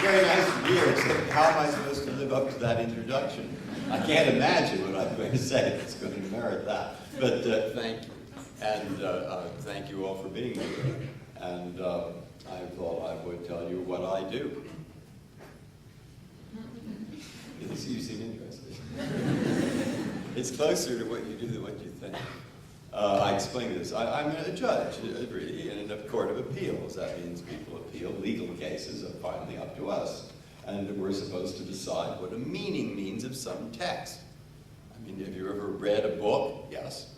very nice to hear, except how am I supposed to live up to that introduction? I can't imagine what I'm going to say that's going to merit that. But thank you. And thank you all for being here. And I thought I would tell you what I do. You seem interested. It's closer to what you do than what you think. I explained this. I'm a judge, really, in a court of appeals. That means people appeal. Legal cases are finally up to us. And we're supposed to decide what a meaning means of some text. I mean, have you ever read a book? Yes.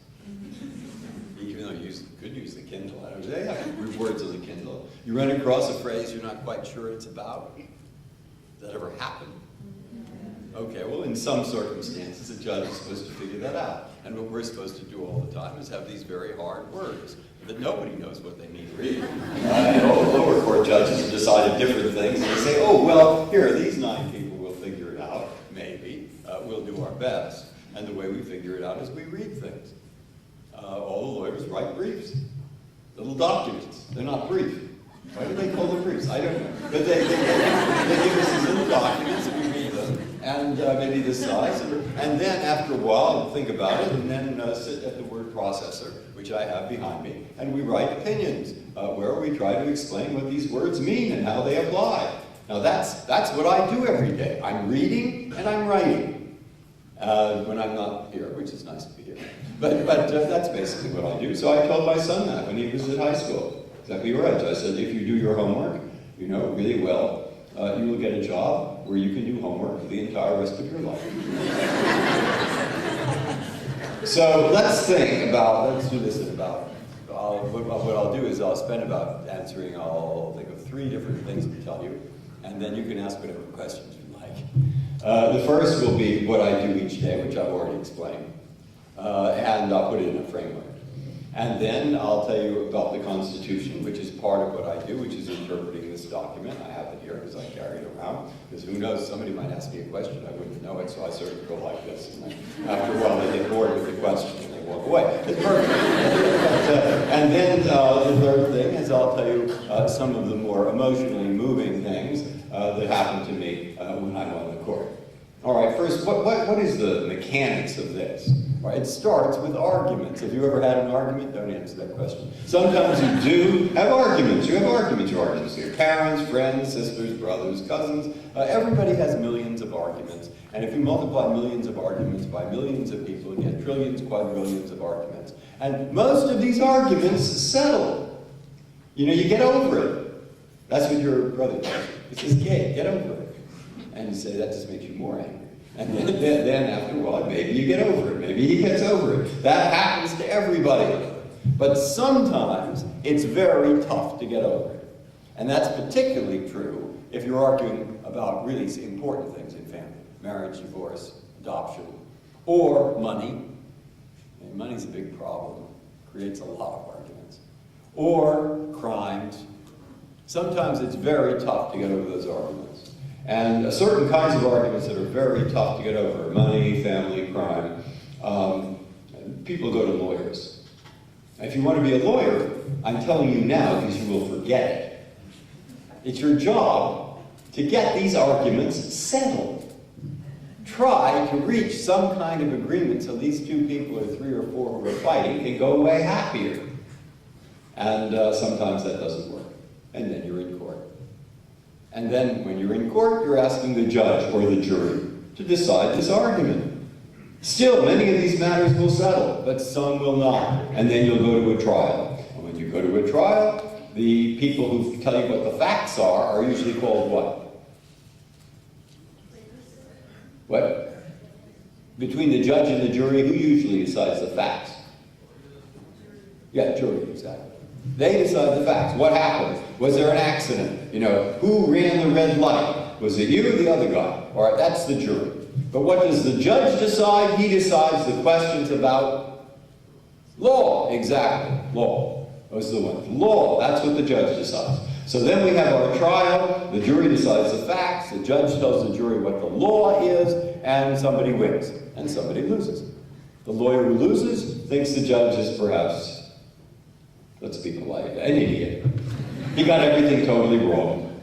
Even though you could use the Kindle. They have words on the Kindle. You run across a phrase you're not quite sure it's about. Does that ever happen? Okay, well, in some circumstances, a judge is supposed to figure that out. And what we're supposed to do all the time is have these very hard words that nobody knows what they mean really. And all the lower court judges have decided different things, and they say, oh, well, here, these 9 people will figure it out, maybe. We'll do our best. And the way we figure it out is we read things. All the lawyers write briefs, little documents. They're not brief. Why do they call them briefs? I don't know. But they give us these little documents, and we read them, and maybe this size. And then after a while, think about it, and then sit at the word processor, which I have behind me, and we write opinions, where we try to explain what these words mean and how they apply. Now that's what I do every day. I'm reading and I'm writing. When I'm not here, which is nice to be here. But that's basically what I do. So I told my son that when he was at high school. Exactly right. I said, if you do your homework, you know, really well, you will get a job where you can do homework for the entire rest of your life. So let's do this in about, what I'll do is I'll spend about I'll think of 3 different things to tell you, and then you can ask whatever questions you like. The first will be what I do each day, which I've already explained, and I'll put it in a framework. And then I'll tell you about the Constitution, which is part of what I do, which is interpreting this document. I have it here because I carry it around, because who knows, somebody might ask me a question, I wouldn't know it, so I sort of go like this. And after a while, they get bored with the question and they walk away. It's perfect. And then the third thing is I'll tell you some of the more emotionally moving things that happen to me when I'm on the court. All right, first, what is the mechanics of this? Right, it starts with arguments. Have you ever had an argument? Don't answer that question. Sometimes you do have arguments. You have arguments. You argue with your parents, friends, sisters, brothers, cousins. Everybody has millions of arguments. And if you multiply millions of arguments by millions of people, you get trillions, quadrillions of arguments. And most of these arguments settle. You know, you get over it. That's what your brother does. He says, "Kate, get over it." And you say, that just makes you more angry. And then after a while, maybe you get over it. Maybe he gets over it. That happens to everybody. But sometimes it's very tough to get over it. And that's particularly true if you're arguing about really important things in family. Marriage, divorce, adoption, or money. And money's a big problem. Creates a lot of arguments. Or crimes. Sometimes it's very tough to get over those arguments. And certain kinds of arguments that are very tough to get over, money, family, crime, people go to lawyers. If you want to be a lawyer, I'm telling you now because you will forget it. It's your job to get these arguments settled. Try to reach some kind of agreement so these 2 people or 3 or 4 who are fighting can go away happier. And sometimes that doesn't work. And then you're in court. And then when you're in court, you're asking the judge or the jury to decide this argument. Still, many of these matters will settle, but some will not. And then you'll go to a trial. And when you go to a trial, the people who tell you what the facts are usually called what? What? Between the judge and the jury, who usually decides the facts? Yeah, jury, exactly. They decide the facts. What happened? Was there an accident? You know, who ran the red light? Was it you or the other guy? All right, that's the jury. But what does the judge decide? He decides the questions about law. Exactly, law. Those are the ones. Law, that's what the judge decides. So then we have our trial. The jury decides the facts. The judge tells the jury what the law is, and somebody wins, and somebody loses. The lawyer who loses thinks the judge is perhaps, let's be polite, an idiot. He got everything totally wrong.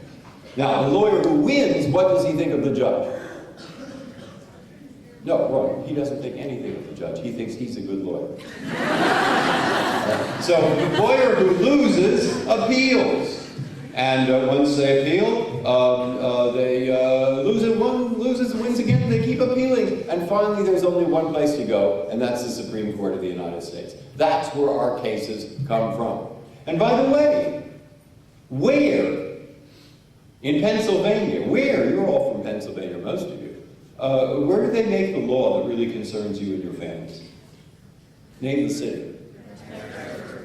Now, the lawyer who wins, what does he think of the judge? No, wrong. He doesn't think anything of the judge. He thinks he's a good lawyer. So the lawyer who loses appeals. And once they appeal, they one loses, wins again, they keep appealing. And finally, there's only one place to go, and that's the Supreme Court of the United States. That's where our cases come from. And by the way, where? In Pennsylvania, where? You're all from Pennsylvania, most of you. Where do they make the law that really concerns you and your families? Name the city.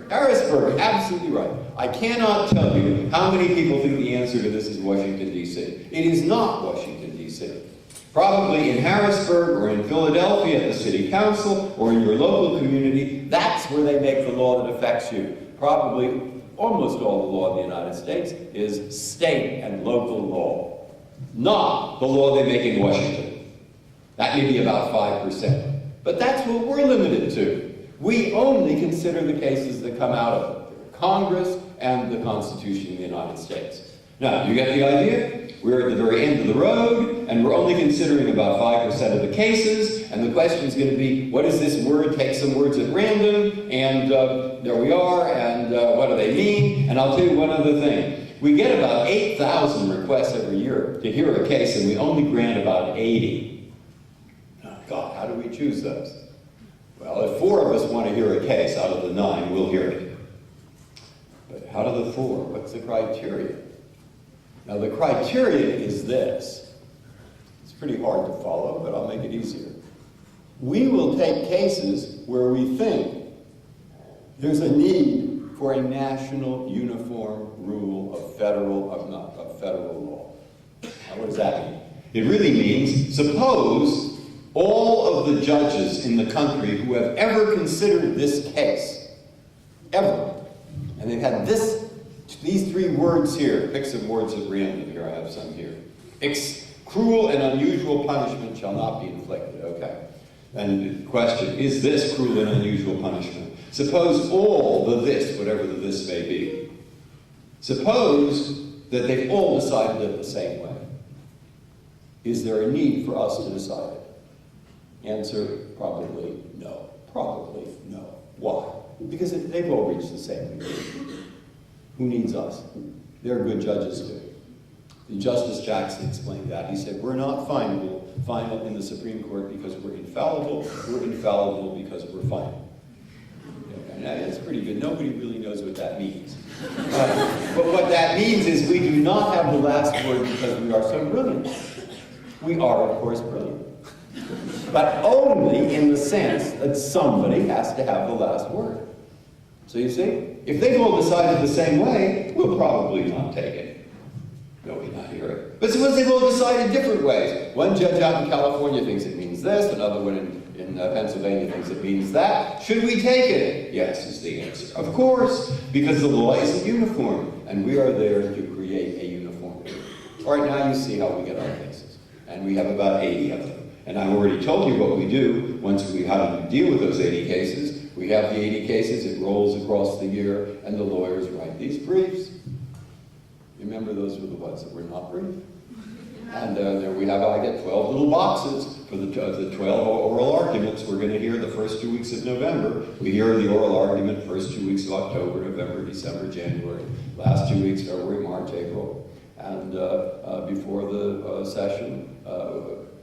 Harrisburg, absolutely right. I cannot tell you how many people think the answer to this is Washington, D.C. It is not Washington, D.C. Probably in Harrisburg or in Philadelphia at the city council or in your local community, that's where they make the law that affects you. Probably almost all the law in the United States is state and local law, not the law they make in Washington. That may be about 5%. But that's what we're limited to. We only consider the cases that come out of Congress and the Constitution of the United States. Now, you get the idea? We're at the very end of the road, and we're only considering about 5% of the cases, and the question is going to be, what is this word? Take some words at random, and there we are, and what do they mean? And I'll tell you one other thing. We get about 8,000 requests every year to hear a case, and we only grant about 80. Oh, God, how do we choose those? Well, if 4 of us want to hear a case out of the 9, we'll hear it. But out of the 4, what's the criteria? Now, the criteria is this. It's pretty hard to follow, but I'll make it easier. We will take cases where we think there's a need for a national uniform rule of federal law. Now, what does that mean? It really means, suppose all of the judges in the country who have ever considered this case, ever, and they've had these 3 words here, pick some words at random here, I have some here. Cruel and unusual punishment shall not be inflicted, okay. And the question, is this cruel and unusual punishment? Suppose all the this, whatever the this may be. Suppose that they've all decided it the same way. Is there a need for us to decide it? Answer, probably no. Probably no. Why? Because they've all reached the same conclusion. Who needs us? They're good judges too. Justice Jackson explained that. He said, we're not final in the Supreme Court because we're infallible. We're infallible because we're final. Okay, now, that's pretty good. Nobody really knows what that means. But what that means is we do not have the last word because we are so brilliant. We are, of course, brilliant. But only in the sense that somebody has to have the last word. So you see, if they've all decided the same way, we'll probably not take it. No, we not hear it. But suppose they've all decided different ways. One judge out in California thinks it means this, another one in Pennsylvania thinks it means that. Should we take it? Yes, is the answer. Of course, because the law isn't uniform, and we are there to create a uniformity. All right, now you see how we get our cases. And we have about 80 of them. And I've already told you what we do once we how to deal with those 80 cases. We have the 80 cases, it rolls across the year, and the lawyers write these briefs. Remember, those were the ones that were not brief. And there we have, I get 12 little boxes for the 12 oral arguments we're going to hear the first 2 weeks of November. We hear the oral argument first 2 weeks of October, November, December, January. Last 2 weeks, February, March, April. And before the session,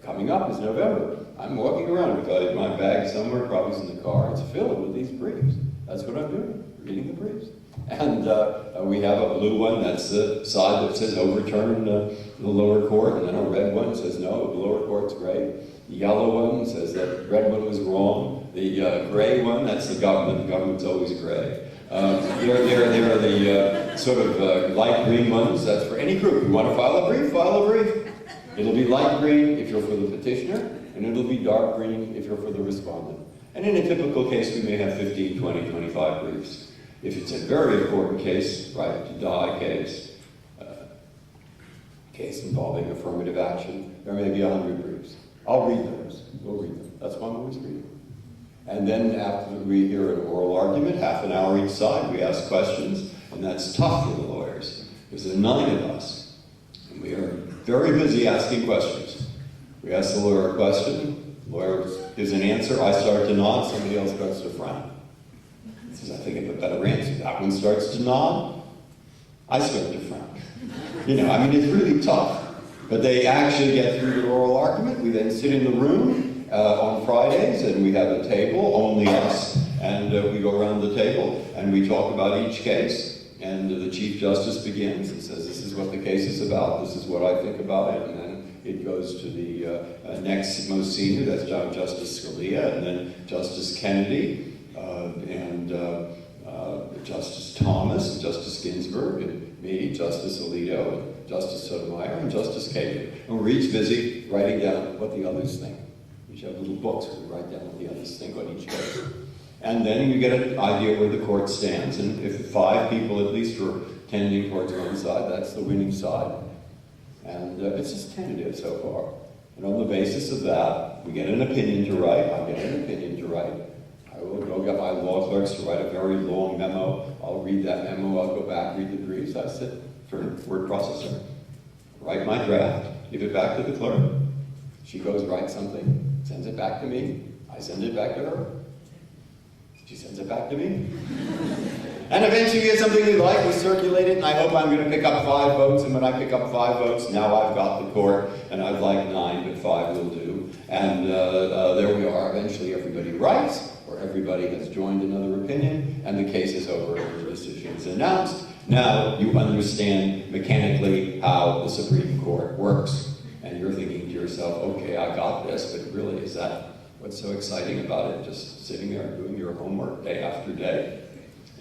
coming up is November. I'm walking around with my bag somewhere, probably in the car. It's filled with these briefs. That's what I'm doing, reading the briefs. And we have a blue one, that's the side that says overturn the lower court, and then a red one says no, the lower court's great. The yellow one says that the red one was wrong. The gray one, that's the government's always gray. They're the sort of light green ones, that's for any group. You want to file a brief, file a brief. It'll be light green if you're for the petitioner, and it'll be dark green if you're for the respondent. And in a typical case, we may have 15, 20, 25 briefs. If it's a very important case, right to die case, case involving affirmative action, there may be 100 briefs. I'll read those. We'll read them. That's one always read them. And then after we hear an oral argument, half an hour each side, we ask questions, and that's tough for the lawyers. There's 9 of us. And very busy asking questions. We ask the lawyer a question, the lawyer gives an answer, I start to nod, somebody else starts to frown. He says, I think I have a better answer. That one starts to nod, I start to frown. You know, I mean, it's really tough. But they actually get through the oral argument. We then sit in the room on Fridays, and we have a table, only us, and we go around the table, and we talk about each case. And the Chief Justice begins and says, this is what the case is about, this is what I think about it, and then it goes to the next most senior, that's Justice Scalia, and then Justice Kennedy, and Justice Thomas, and Justice Ginsburg, and me, Justice Alito, and Justice Sotomayor, and Justice Kagan. And we're each busy writing down what the others think. We each have little books where we write down what the others think on each case. And then you get an idea where the court stands. And if 5 people at least are tending towards one side, that's the winning side. And it's just tentative so far. And on the basis of that, we get an opinion to write. I get an opinion to write. I will go get my law clerks to write a very long memo. I'll read that memo. I'll go back, read the briefs. I sit for a word processor, write my draft, give it back to the clerk. She goes, write something, sends it back to me. I send it back to her. She sends it back to me. And eventually we get something we like, we circulate it, and I hope I'm going to pick up 5 votes, and when I pick up 5 votes, now I've got the court, and I'd like 9, but 5 will do. And there we are. Eventually everybody writes, or everybody has joined another opinion, and the case is over, and the decision is announced. Now you understand mechanically how the Supreme Court works, and you're thinking to yourself, okay, I got this, but really, is that what's so exciting about it? Just sitting there and doing your homework day after day?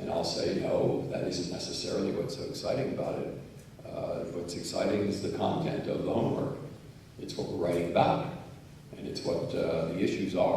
And I'll say, no, that isn't necessarily what's so exciting about it. What's exciting is the content of the homework. It's what we're writing about, and it's what the issues are.